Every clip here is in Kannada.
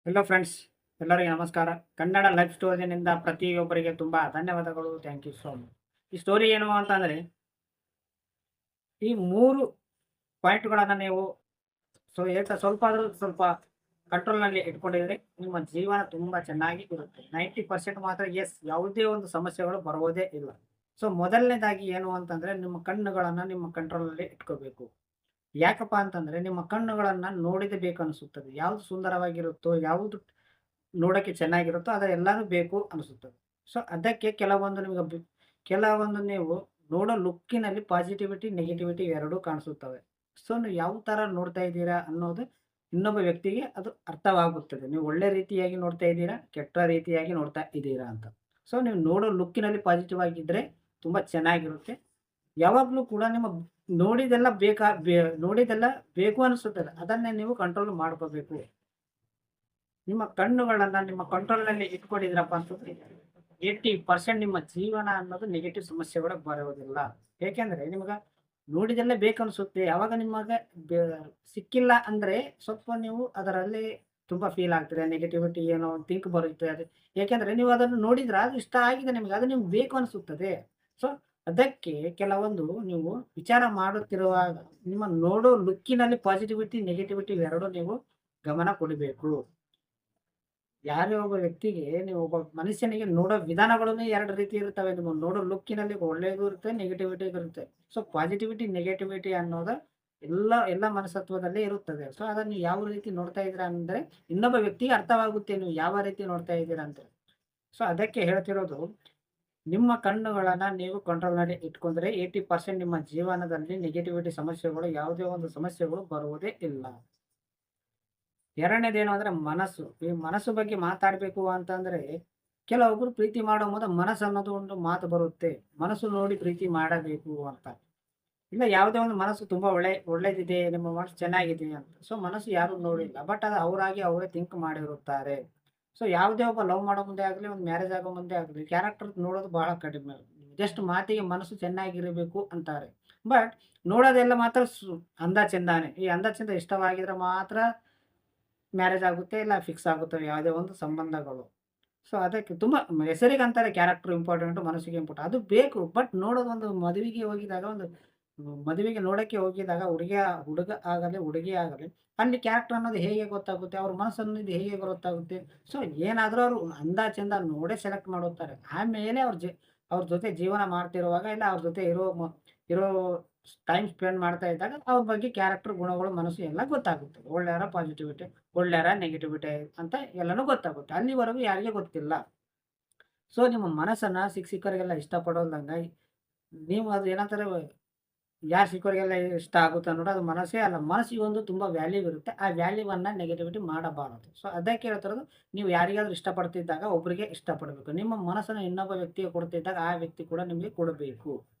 ಹೆಲೋ ಫ್ರೆಂಡ್ಸ್, ಎಲ್ಲರಿಗೆ ನಮಸ್ಕಾರ. ಕನ್ನಡ ಲೈಫ್ ಸ್ಟೋರಿನಿಂದ ಪ್ರತಿಯೊಬ್ಬರಿಗೆ ತುಂಬ ಧನ್ಯವಾದಗಳು. Thank you so much. ಈ ಸ್ಟೋರಿ ಏನು ಅಂತಂದರೆ, ಈ 3 ಪಾಯಿಂಟ್ಗಳನ್ನು ನೀವು ಸ್ವಲ್ಪ ಆದರೂ ಸ್ವಲ್ಪ ಕಂಟ್ರೋಲ್‌ನಲ್ಲಿ ಇಟ್ಕೊಂಡಿದ್ರೆ ನಿಮ್ಮ ಜೀವನ ತುಂಬ ಚೆನ್ನಾಗಿ ಇರುತ್ತೆ. 90% ಮಾತ್ರ ಯಾವುದೇ ಒಂದು ಸಮಸ್ಯೆಗಳು ಬರುವುದೇ ಇಲ್ಲ. ಮೊದಲನೇದಾಗಿ ಏನು ಅಂತಂದರೆ, ನಿಮ್ಮ ಕಣ್ಣುಗಳನ್ನು ನಿಮ್ಮ ಕಂಟ್ರೋಲ್‌ನಲ್ಲಿ ಇಟ್ಕೋಬೇಕು. ಯಾಕಪ್ಪ ಅಂತಂದರೆ, ನಿಮ್ಮ ಕಣ್ಣುಗಳನ್ನು ನೋಡಿದರೆ ಬೇಕನ್ನಿಸುತ್ತದೆ. ಯಾವುದು ಸುಂದರವಾಗಿರುತ್ತೋ, ಯಾವುದು ನೋಡೋಕ್ಕೆ ಚೆನ್ನಾಗಿರುತ್ತೋ ಅದೆಲ್ಲಾನು ಬೇಕು ಅನಿಸುತ್ತದೆ. ಅದಕ್ಕೆ ಕೆಲವೊಂದು ನೀವು ನೋಡೋ ಲುಕ್ಕಿನಲ್ಲಿ ಪಾಸಿಟಿವಿಟಿ, ನೆಗೆಟಿವಿಟಿ ಎರಡೂ ಕಾಣಿಸುತ್ತವೆ. ನೀವು ಯಾವ ಥರ ನೋಡ್ತಾ ಇದ್ದೀರಾ ಅನ್ನೋದು ಇನ್ನೊಬ್ಬ ವ್ಯಕ್ತಿಗೆ ಅದು ಅರ್ಥವಾಗುತ್ತದೆ. ನೀವು ಒಳ್ಳೆ ರೀತಿಯಾಗಿ ನೋಡ್ತಾ ಇದ್ದೀರಾ, ಕೆಟ್ಟ ರೀತಿಯಾಗಿ ನೋಡ್ತಾ ಇದ್ದೀರಾ ಅಂತ. ನೀವು ನೋಡೋ ಲುಕ್ಕಿನಲ್ಲಿ ಪಾಸಿಟಿವ್ ಆಗಿದ್ದರೆ ತುಂಬ ಚೆನ್ನಾಗಿರುತ್ತೆ. ಯಾವಾಗಲೂ ಕೂಡ ನಿಮ್ಮ ನೋಡಿದ್ದೆಲ್ಲ ಬೇಕು ಅನಿಸುತ್ತದೆ. ಅದನ್ನೇ ನೀವು ಕಂಟ್ರೋಲ್ ಮಾಡ್ಕೋಬೇಕು. ನಿಮ್ಮ ಕಣ್ಣುಗಳನ್ನ ನಿಮ್ಮ ಕಂಟ್ರೋಲ್‌ನಲ್ಲಿ ಇಟ್ಕೊಂಡಿದ್ದೀರಪ್ಪ ಅಂತಂದ್ರೆ 80% ನಿಮ್ಮ ಜೀವನ ಅನ್ನೋದು ನೆಗೆಟಿವ್ ಸಮಸ್ಯೆಗಳು ಬರುವುದಿಲ್ಲ. ಏಕೆಂದ್ರೆ ನೋಡಿದೆಲ್ಲ ಬೇಕನ್ಸುತ್ತೆ. ಯಾವಾಗ ನಿಮಗೆ ಬೆ ಸಿಕ್ಕಿಲ್ಲ ಅಂದ್ರೆ ಸ್ವಲ್ಪ ನೀವು ಅದರಲ್ಲಿ ತುಂಬಾ ಫೀಲ್ ಆಗ್ತೀರಾ. ನೆಗೆಟಿವಿಟಿ ಏನೋ ಥಿಂಕ್ ಬರುತ್ತೆ ಅದು. ಏಕೆಂದ್ರೆ ನೀವು ಅದನ್ನು ನೋಡಿದ್ರೆ ಅದು ಇಷ್ಟ ಆಗಿದೆ ನಿಮಗೆ. ಅದು ನಿಮ್ಗೆ ಬೇಕು ಅನಿಸುತ್ತದೆ. ಸೊ, ಅದಕ್ಕೆ ಕೆಲವೊಂದು ನೀವು ವಿಚಾರ ಮಾಡುತ್ತಿರುವಾಗ ನಿಮ್ಮ ನೋಡೋ ಲುಕ್ಕಿನಲ್ಲಿ ಪಾಸಿಟಿವಿಟಿ, ನೆಗೆಟಿವಿಟಿ ಎರಡೂ ನೀವು ಗಮನ ಕೊಡಬೇಕು. ಯಾರೇ ಒಬ್ಬ ವ್ಯಕ್ತಿಗೆ ನೀವು ಒಬ್ಬ ಮನುಷ್ಯನಿಗೆ ನೋಡೋ ವಿಧಾನಗಳನ್ನು 2 ರೀತಿ ಇರ್ತವೆ. ನೀವು ನೋಡೋ ಲುಕ್ಕಿನಲ್ಲಿ ಒಳ್ಳೆಯದು ಇರುತ್ತೆ, ನೆಗೆಟಿವಿಟಿ ಇರುತ್ತೆ. ಪಾಸಿಟಿವಿಟಿ, ನೆಗೆಟಿವಿಟಿ ಅನ್ನೋದು ಎಲ್ಲ ಮನಸ್ತತ್ವದಲ್ಲಿ ಇರುತ್ತದೆ. ಅದನ್ನು ಯಾವ ರೀತಿ ನೋಡ್ತಾ ಇದ್ದೀರಾ ಅಂದ್ರೆ ಇನ್ನೊಬ್ಬ ವ್ಯಕ್ತಿಗೆ ಅರ್ಥವಾಗುತ್ತೆ ನೀವು ಯಾವ ರೀತಿ ನೋಡ್ತಾ ಇದ್ದೀರಾ ಅಂತ. ಅದಕ್ಕೆ ಹೇಳ್ತಿರೋದು, ನಿಮ್ಮ ಕಣ್ಣುಗಳನ್ನ ನೀವು ಕಂಟ್ರೋಲ್‌ನಲ್ಲಿ ಇಟ್ಕೊಂಡ್ರೆ 80% ನಿಮ್ಮ ಜೀವನದಲ್ಲಿ ನೆಗೆಟಿವಿಟಿ ಸಮಸ್ಯೆಗಳು ಯಾವುದೇ ಒಂದು ಸಮಸ್ಯೆಗಳು ಬರುವುದೇ ಇಲ್ಲ. ಎರಡನೇದೇನು ಅಂದ್ರೆ ಮನಸ್ಸು. ಈ ಮನಸ್ಸು ಬಗ್ಗೆ ಮಾತಾಡಬೇಕು ಅಂತಂದ್ರೆ, ಕೆಲವೊಬ್ರು ಪ್ರೀತಿ ಮಾಡೋ ಮನಸ್ಸು ಅನ್ನೋದು ಒಂದು ಮಾತು ಬರುತ್ತೆ. ಮನಸ್ಸು ನೋಡಿ ಪ್ರೀತಿ ಮಾಡಬೇಕು ಅಂತ. ಇಲ್ಲ ಯಾವುದೇ ಒಂದು ಮನಸ್ಸು ತುಂಬಾ ಒಳ್ಳೆದಿದೆ, ನಿಮ್ಮ ಮನಸ್ಸು ಚೆನ್ನಾಗಿದೆ ಅಂತ. ಮನಸ್ಸು ಯಾರು ನೋಡಿಲ್ಲ. ಬಟ್ ಅದು ಅವರಾಗಿ ಅವರೇ ಥಿಂಕ್ ಮಾಡಿರುತ್ತಾರೆ. ಯಾವುದೇ ಒಬ್ಬ ಲವ್ ಮಾಡೋ ಮುಂದೆ ಆಗಲಿ, ಒಂದು ಮ್ಯಾರೇಜ್ ಆಗೋ ಮುಂದೆ ಆಗಲಿ, ಕ್ಯಾರೆಕ್ಟರ್ ನೋಡೋದು ಬಹಳ ಕಡಿಮೆ. ಜಸ್ಟ್ ಮಾತಿಗೆ ಮನಸ್ಸು ಚೆನ್ನಾಗಿರಬೇಕು ಅಂತಾರೆ. ಬಟ್ ನೋಡೋದೆಲ್ಲ ಮಾತ್ರ ಅಂದ ಚೆಂದಾನೆ. ಈ ಅಂದ ಚೆಂದ ಇಷ್ಟವಾಗಿದ್ರೆ ಮಾತ್ರ ಮ್ಯಾರೇಜ್ ಆಗುತ್ತೆ, ಇಲ್ಲ ಫಿಕ್ಸ್ ಆಗುತ್ತವೆ ಯಾವುದೇ ಒಂದು ಸಂಬಂಧಗಳು. ಅದಕ್ಕೆ ತುಂಬ ಹೆಸರಿಗೆ ಅಂತಾರೆ ಕ್ಯಾರೆಕ್ಟರ್ ಇಂಪಾರ್ಟೆಂಟು, ಮನಸ್ಸಿಗೆ ಇಂಪಾರ್ಟೆಂಟ್ ಅದು ಬೇಕು. ಬಟ್ ನೋಡೋದು ಒಂದು ಮದುವೆಗೆ ನೋಡೋಕ್ಕೆ ಹೋಗಿದಾಗ ಹುಡುಗ ಆಗಲಿ, ಹುಡುಗಿ ಆಗಲಿ, ಅಲ್ಲಿ ಕ್ಯಾರೆಕ್ಟರ್ ಅನ್ನೋದು ಹೇಗೆ ಗೊತ್ತಾಗುತ್ತೆ? ಅವ್ರ ಮನಸ್ಸು ಅನ್ನೋದು ಹೇಗೆ ಗೊತ್ತಾಗುತ್ತೆ? ಏನಾದರೂ ಅವರು ಅಂದ ಚಂದ ನೋಡೇ ಸೆಲೆಕ್ಟ್ ಮಾಡುತ್ತಾರೆ. ಆಮೇಲೆ ಅವ್ರ ಜೊತೆ ಜೀವನ ಮಾಡ್ತಿರುವಾಗ, ಇಲ್ಲ ಅವ್ರ ಜೊತೆ ಇರೋ ಟೈಮ್ ಸ್ಪೆಂಡ್ ಮಾಡ್ತಾ ಇದ್ದಾಗ ಅವ್ರ ಬಗ್ಗೆ ಕ್ಯಾರೆಕ್ಟರ್, ಗುಣಗಳು, ಮನಸ್ಸು ಎಲ್ಲ ಗೊತ್ತಾಗುತ್ತೆ. ಒಳ್ಳೆಯವರ ಪಾಸಿಟಿವಿಟಿ, ಒಳ್ಳೆಯವರ ನೆಗೆಟಿವಿಟಿ ಅಂತ ಎಲ್ಲನೂ ಗೊತ್ತಾಗುತ್ತೆ. ಅಲ್ಲಿವರೆಗೂ ಯಾರಿಗೂ ಗೊತ್ತಿಲ್ಲ. ನಿಮ್ಮ ಮನಸ್ಸನ್ನ ಸಿಕ್ಕೋರಿಗೆಲ್ಲ ಇಷ್ಟಪಡೋಲ್ದಂಗ ನೀವು ಅದು ಏನಂತಾರೆ, ಯಾರು ಸಿಕ್ಕೋರಿಗೆಲ್ಲ ಇಷ್ಟ ಆಗುತ್ತೆ ನೋಡು, ಅದು ಮನಸ್ಸೇ ಅಲ್ಲ. ಮನಸ್ಸಿಗೆ ಒಂದು ತುಂಬ ವ್ಯಾಲ್ಯೂ ಇರುತ್ತೆ. ಆ ವ್ಯಾಲ್ಯೂವನ್ನ ನೆಗೆಟಿವಿಟಿ ಮಾಡಬಾರದು. ಅದಕ್ಕೆ ಹೇಳ್ತಿರೋದು, ನೀವು ಯಾರಿಗಾದ್ರೂ ಇಷ್ಟಪಡ್ತಿದ್ದಾಗ ಒಬ್ಬರಿಗೆ ಇಷ್ಟಪಡಬೇಕು. ನಿಮ್ಮ ಮನಸ್ಸನ್ನು ಇನ್ನೊಬ್ಬ ವ್ಯಕ್ತಿಗೆ ಕೊಡ್ತಿದ್ದಾಗ ಆ ವ್ಯಕ್ತಿ ಕೂಡ ನಿಮಗೆ ಕೊಡಬೇಕು.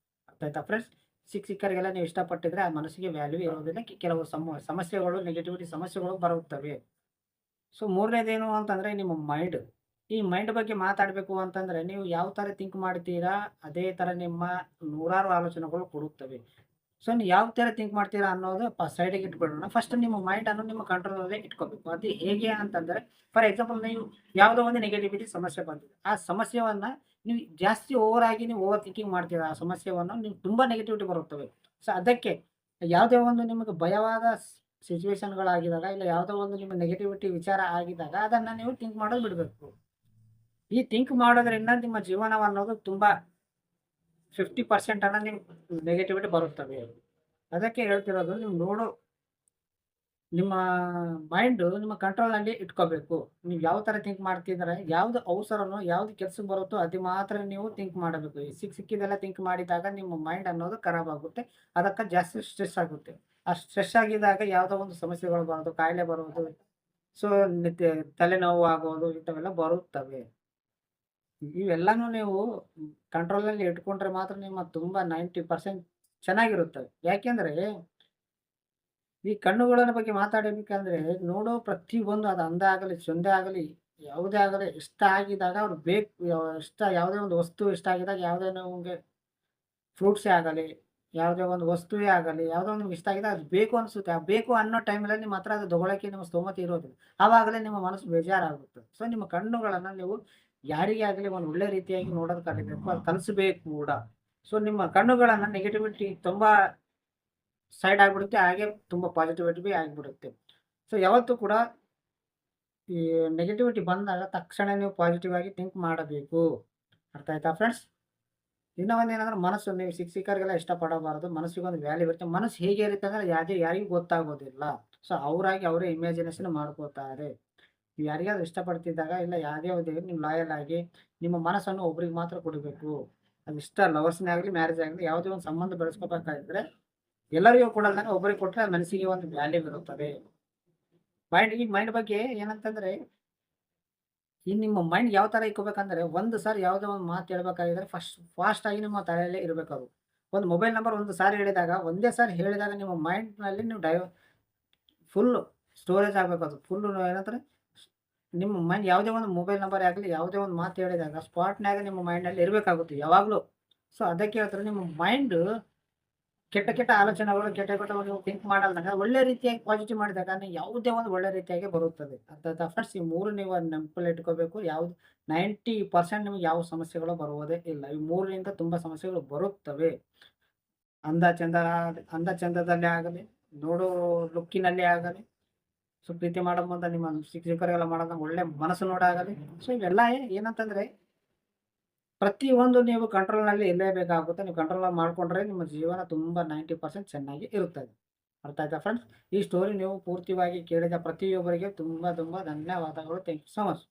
ಅರ್ಥ ಆಯ್ತಾ ಫ್ರೆಂಡ್ಸ್? ಸಿಕ್ಕೋರಿಗೆಲ್ಲ ನೀವು ಇಷ್ಟಪಟ್ಟಿದ್ರೆ ಆ ಮನಸ್ಸಿಗೆ ವ್ಯಾಲ್ಯೂ ಇರೋದಿಲ್ಲ. ಕೆಲವು ಸಮಸ್ಯೆಗಳು, ನೆಗೆಟಿವಿಟಿ ಸಮಸ್ಯೆಗಳು ಬರುತ್ತವೆ. ಮೂರನೇದೇನು ಅಂತಂದ್ರೆ ನಿಮ್ಮ ಮೈಂಡ್. ಈ ಮೈಂಡ್ ಬಗ್ಗೆ ಮಾತಾಡಬೇಕು ಅಂತಂದ್ರೆ, ನೀವು ಯಾವ ಥರ ಥಿಂಕ್ ಮಾಡ್ತೀರಾ, ಅದೇ ಥರ ನಿಮ್ಮ ನೂರಾರು ಆಲೋಚನೆಗಳು ಕೊಡುತ್ತವೆ. ನೀವು ಯಾವ ಥರ ಥಿಂಕ್ ಮಾಡ್ತೀರಾ ಅನ್ನೋದು ಸೈಡಿಗೆ ಇಟ್ಬಿಡೋಣ. ಫಸ್ಟ್ ನಿಮ್ಮ ಮೈಂಡನ್ನು ನಿಮ್ಮ ಕಂಟ್ರೋಲಲ್ಲೇ ಇಟ್ಕೋಬೇಕು. ಅದು ಹೇಗೆ ಅಂತಂದರೆ, ಫಾರ್ ಎಕ್ಸಾಂಪಲ್ ನೀವು ಯಾವುದೋ ಒಂದು ನೆಗೆಟಿವಿಟಿ ಸಮಸ್ಯೆ ಬಂದಿದೆ. ಆ ಸಮಸ್ಯೆಯನ್ನ ನೀವು ಜಾಸ್ತಿ ನೀವು ಓವರ್ ಥಿಂಕಿಂಗ್ ಮಾಡ್ತೀರಾ. ಆ ಸಮಸ್ಯೆಯನ್ನು ನೀವು ತುಂಬ ನೆಗೆಟಿವಿಟಿ ಬರುತ್ತವೆ. ಅದಕ್ಕೆ ಯಾವುದೇ ಒಂದು ನಿಮಗೆ ಭಯವಾದ ಸಿಚುವೇಷನ್‌ಗಳಾಗಿದಾಗ, ಇಲ್ಲ ಯಾವುದೋ ಒಂದು ನಿಮ್ಮ ನೆಗೆಟಿವಿಟಿ ವಿಚಾರ ಆಗಿದಾಗ ಅದನ್ನ ನೀವು ಥಿಂಕ್ ಮಾಡೋದು ಬಿಡಬೇಕು. ಈ ಥಿಂಕ್ ಮಾಡೋದ್ರಿಂದ ನಿಮ್ಮ ಜೀವನವನ್ನೋದು ತುಂಬ 50% ನೆಗೆಟಿವಿಟಿ ಬರುತ್ತವೆ. ಅದಕ್ಕೆ ಹೇಳ್ತಿರೋದು, ನಿಮ್ಮ ಮೈಂಡು ನಿಮ್ಮ ಕಂಟ್ರೋಲ್‌ನಲ್ಲಿ ಇಟ್ಕೋಬೇಕು. ನೀವು ಯಾವ ಥರ ಥಿಂಕ್ ಮಾಡ್ತಿದ್ದಾರೆ, ಯಾವುದು ಅವಸರನೋ, ಯಾವುದು ಕೆಲ್ಸಕ್ಕೆ ಬರುತ್ತೋ ಅದು ಮಾತ್ರ ನೀವು ಥಿಂಕ್ ಮಾಡಬೇಕು. ಈ ಸಿಕ್ಕಿದ್ದೆಲ್ಲ ಥಿಂಕ್ ಮಾಡಿದಾಗ ನಿಮ್ಮ ಮೈಂಡ್ ಅನ್ನೋದು ಖರಾಬ್ ಆಗುತ್ತೆ. ಅದಕ್ಕೆ ಜಾಸ್ತಿ ಸ್ಟ್ರೆಸ್ ಆಗುತ್ತೆ. ಆ ಸ್ಟ್ರೆಸ್ ಆಗಿದಾಗ ಯಾವುದೋ ಒಂದು ಸಮಸ್ಯೆಗಳು ಬರೋದು, ಕಾಯಿಲೆ ಬರುವುದು, ಸೊ ತಲೆನೋವು ಆಗೋದು ಇಂಥವೆಲ್ಲ ಬರುತ್ತವೆ. ಇವೆಲ್ಲಾನು ನೀವು ಕಂಟ್ರೋಲಲ್ಲಿ ಇಟ್ಕೊಂಡ್ರೆ ಮಾತ್ರ ನಿಮ್ಮ ತುಂಬ 90% ಚೆನ್ನಾಗಿರುತ್ತವೆ. ಯಾಕೆಂದ್ರೆ ಈ ಕಣ್ಣುಗಳ ಬಗ್ಗೆ ಮಾತಾಡಬೇಕಂದ್ರೆ, ನೋಡೋ ಪ್ರತಿಯೊಂದು ಅದು ಅಂದ ಆಗಲಿ, ಚಂದ ಆಗಲಿ, ಯಾವುದೇ ಆಗಲಿ ಇಷ್ಟ ಆಗಿದಾಗ ಅವ್ರು ಯಾವುದೇ ಒಂದು ವಸ್ತು ಇಷ್ಟ ಆಗಿದಾಗ, ಯಾವುದೇ ನಮಗೆ ಫ್ರೂಟ್ಸೇ ಆಗಲಿ, ಯಾವುದೇ ಒಂದು ವಸ್ತುವೇ ಆಗಲಿ, ಯಾವುದೋ ಒಂದು ನಿಮ್ಗೆ ಇಷ್ಟ ಆಗಿದೆ ಅದು ಬೇಕು ಅನಿಸುತ್ತೆ. ಆ ಬೇಕು ಅನ್ನೋ ಟೈಮಲ್ಲಿ ನಿಮ್ಮ ಹತ್ರ ಅದು ತಗೊಳ್ಳೋಕ್ಕೆ ನಿಮ್ಮ ಸ್ತೋಮತೆ ಇರೋದಿಲ್ಲ. ಆವಾಗಲೇ ನಿಮ್ಮ ಮನಸ್ಸು ಬೇಜಾರಾಗುತ್ತೆ. ಸೊ, ನಿಮ್ಮ ಕಣ್ಣುಗಳನ್ನು ನೀವು ಯಾರಿಗೇ ಆಗಲಿ ಒಂದು ಒಳ್ಳೆ ರೀತಿಯಾಗಿ ನೋಡೋದು ಕಲಿಬೇಕು. ಅದು ಕಲಿಸಬೇಕು ಕೂಡ. ಸೊ, ನಿಮ್ಮ ಕಣ್ಣುಗಳನ್ನು ನೆಗೆಟಿವಿಟಿ ತುಂಬ ಸೈಡ್ ಆಗಿಬಿಡುತ್ತೆ. ಹಾಗೆ ತುಂಬ ಪಾಸಿಟಿವಿಟಿ ಆಗಿಬಿಡುತ್ತೆ. ಸೊ, ಯಾವತ್ತೂ ಕೂಡ ಈ ನೆಗೆಟಿವಿಟಿ ಬಂದಾಗ ತಕ್ಷಣ ನೀವು ಪಾಸಿಟಿವ್ ಆಗಿ ಥಿಂಕ್ ಮಾಡಬೇಕು. ಅರ್ಥ ಆಯ್ತಾ ಫ್ರೆಂಡ್ಸ್? ಇನ್ನೂ ಒಂದೇನಂದ್ರೆ ಮನಸ್ಸು ನೀವು ಸಿಕ್ಕಿಗೋರಿಗೆಲ್ಲ ಇಷ್ಟಪಡಬಾರದು. ಮನಸ್ಸಿಗೊಂದು ವ್ಯಾಲ್ಯೂ ಇರುತ್ತೆ. ಮನಸ್ಸು ಹೇಗೆ ಇರುತ್ತೆ ಅಂದ್ರೆ ಯಾರಿಗೂ ಗೊತ್ತಾಗೋದಿಲ್ಲ. ಸೊ, ಅವರಾಗಿ ಅವರೇ ಇಮ್ಯಾಜಿನೇಷನ್ ಮಾಡ್ಕೋತಾರೆ. ನೀವು ಯಾರಿಗಾದ್ರೂ ಇಷ್ಟಪಡ್ತಿದ್ದಾಗ ಇಲ್ಲ ಯಾವುದೇ ಒಂದು ನೀವು ಲಾಯಲ್ ಆಗಿ ನಿಮ್ಮ ಮನಸ್ಸನ್ನು ಒಬ್ರಿಗೆ ಮಾತ್ರ ಕೊಡಬೇಕು. ಅದು ಇಷ್ಟ ಲವರ್ಸ್‌ನೇ ಆಗಲಿ, ಮ್ಯಾರೇಜ್ ಆಗಲಿ ಯಾವುದೇ ಒಂದು ಸಂಬಂಧ ಬೆಳೆಸ್ಕೋಬೇಕಾಗಿದ್ರೆ ಎಲ್ಲರಿಗೂ ಕೊಡಲ್ದಂಗೆ ಒಬ್ಬರಿಗೆ ಕೊಟ್ಟರೆ ಮನಸ್ಸಿಗೆ ಒಂದು ವ್ಯಾಲ್ಯೂ ಇರುತ್ತದೆ. ಮೈಂಡ್ ಬಗ್ಗೆ ಏನಂತಂದ್ರೆ ಈ ನಿಮ್ಮ ಮೈಂಡ್ ಯಾವ ಥರ ಇಟ್ಕೋಬೇಕಂದ್ರೆ ಒಂದು ಸಾರಿ ಯಾವುದೋ ಒಂದು ಮಾತು ಹೇಳ್ಬೇಕಾಗಿದ್ರೆ ಫಾಸ್ಟಾಗಿ ನಿಮ್ಮ ತಲೆಯಲ್ಲೇ ಇರಬೇಕದು. ಒಂದು ಮೊಬೈಲ್ ನಂಬರ್ ಒಂದು ಸಾರಿ ಹೇಳಿದಾಗ ಒಂದೇ ಸಾರಿ ಹೇಳಿದಾಗ ನಿಮ್ಮ ಮೈಂಡ್‌ನಲ್ಲಿ ನೀವು ಫುಲ್ಲು ಸ್ಟೋರೇಜ್ ಆಗಬೇಕದು. ಫುಲ್ಲು ಏನಂತಾರೆ ನಿಮ್ಮ ಮೈಂಡ್ ಯಾವುದೇ ಒಂದು ಮೊಬೈಲ್ ನಂಬರೇ ಆಗಲಿ, ಯಾವುದೇ ಒಂದು ಮಾತು ಹೇಳಿದಾಗ ಸ್ಪಾಟ್‌ನ್ಯಾಗ ನಿಮ್ಮ ಮೈಂಡ್‌ನಲ್ಲಿ ಇರಬೇಕಾಗುತ್ತೆ ಯಾವಾಗಲೂ. ಸೊ, ಅದಕ್ಕೆ ಹೇಳ್ತಾರೆ ನಿಮ್ಮ ಮೈಂಡು ಕೆಟ್ಟ ಆಲೋಚನೆಗಳು, ಕೆಟ್ಟ ನೀವು ಥಿಂಕ್ ಮಾಡಲ್ದಾಗ ಒಳ್ಳೆ ರೀತಿಯಾಗಿ ಪಾಸಿಟಿವ್ ಮಾಡಿದಾಗ ನೀವು ಯಾವುದೇ ಒಂದು ಒಳ್ಳೆ ರೀತಿಯಾಗಿ ಬರುತ್ತದೆ. ಅರ್ಥ ಆಯ್ತಾ ಫ್ರೆಂಡ್ಸ್? ಈ 3 ನೀವು ನೆನಪಲ್ಲಿ ಇಟ್ಕೋಬೇಕು. ಯಾವ್ದು 90% ನಿಮಗೆ ಯಾವ ಸಮಸ್ಯೆಗಳು ಬರುವುದೇ ಇಲ್ಲ. ಈ 3ರಿಂದ ತುಂಬ ಸಮಸ್ಯೆಗಳು ಬರುತ್ತವೆ. ಅಂದ ಚಂದ ಅಂದ ಚಂದದಲ್ಲೇ ಆಗಲಿ, ನೋಡೋ ಲುಕ್ಕಿನಲ್ಲೇ ಆಗಲಿ, ಸೊ ಪ್ರೀತಿ ಮಾಡೋ ಮುಂದೆ ನಿಮ್ಮ ಶಿಕ್ಷಕರಿಗೆಲ್ಲ ಮಾಡೋದು ಒಳ್ಳೆ ಮನಸ್ಸು ನೋಡಾಗಲಿ. ಸೊ, ಇವೆಲ್ಲ ಏನಂತಂದ್ರೆ ಪ್ರತಿಯೊಂದು ನೀವು ಕಂಟ್ರೋಲ್‌ನಲ್ಲಿ ಇರಲೇಬೇಕಾಗುತ್ತೆ. ನೀವು ಕಂಟ್ರೋಲ್ ಮಾಡ್ಕೊಂಡ್ರೆ ನಿಮ್ಮ ಜೀವನ ತುಂಬ 90% ಚೆನ್ನಾಗಿ ಇರುತ್ತದೆ. ಅರ್ಥ ಆಯ್ತಾ ಫ್ರೆಂಡ್ಸ್? ಈ ಸ್ಟೋರಿ ನೀವು ಪೂರ್ತಿಯಾಗಿ ಕೇಳಿದ ಪ್ರತಿಯೊಬ್ಬರಿಗೆ ತುಂಬ ಧನ್ಯವಾದಗಳು. Thank you so much.